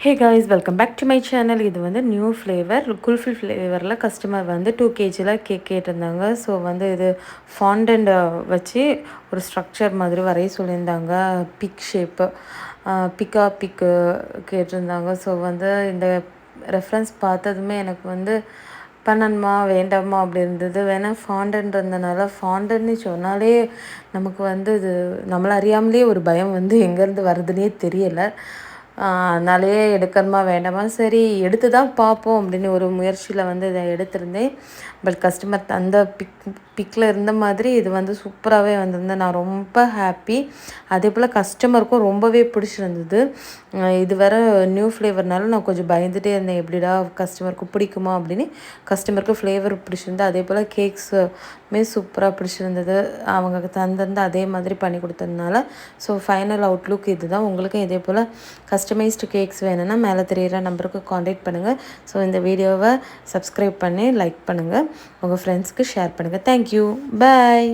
Hey guys, welcome back to my channel. இது வந்து new flavour kulfi ஃப்ளேவரில் கஸ்டமர் வந்து 2 kg கேக் கேட்டிருந்தாங்க. ஸோ வந்து இது ஃபாண்டன்ட் வச்சு ஒரு ஸ்ட்ரக்சர் மாதிரி வரைய சொல்லியிருந்தாங்க. பிக் ஷேப்பு பிக்கு கேட்டிருந்தாங்க. ஸோ வந்து இந்த ரெஃபரன்ஸ் பார்த்ததுமே எனக்கு வந்து பண்ணணுமா வேண்டாமா அப்படி இருந்தது. வேணால் ஃபாண்டன்றதுனால ஃபாண்டன்னு சொன்னாலே நமக்கு வந்து இது நம்மளை அறியாமலே ஒரு பயம் வந்து எங்கேருந்து வருதுன்னே தெரியலை. அதனாலேயே எடுக்கணுமா வேண்டாமா, சரி எடுத்து தான் பார்ப்போம் அப்படின்னு ஒரு முயற்சியில் வந்து இதை எடுத்திருந்தேன். பட் கஸ்டமர் அந்த பிக்கில் இருந்த மாதிரி இது வந்து சூப்பராகவே வந்திருந்து. நான் ரொம்ப ஹாப்பி. அதே போல் கஸ்டமருக்கும் ரொம்பவே பிடிச்சிருந்தது. இது வேறு நியூ ஃப்ளேவர்னால நான் கொஞ்சம் பயந்துகிட்டே இருந்தேன், எப்படிடா கஸ்டமருக்கு பிடிக்குமா அப்படின்னு. கஸ்டமருக்கு ஃப்ளேவர் பிடிச்சிருந்து, அதே போல் கேக்ஸுமே சூப்பராக பிடிச்சிருந்தது. அவங்க தந்திருந்து அதே மாதிரி பண்ணி கொடுத்ததுனால ஸோ ஃபைனல் அவுட்லுக் இது தான். உங்களுக்கும் இதே போல் கஸ்டமைஸ்டு கேக்ஸ் வேணும்னா மேலே தெரிகிற நம்பருக்கு காண்டாக்ட் பண்ணுங்கள். ஸோ இந்த வீடியோவை சப்ஸ்கிரைப் பண்ணி லைக் பண்ணுங்கள், உங்கள் ஃப்ரெண்ட்ஸ்க்கு ஷேர் பண்ணுங்கள். தேங்க்யூ, பாய்.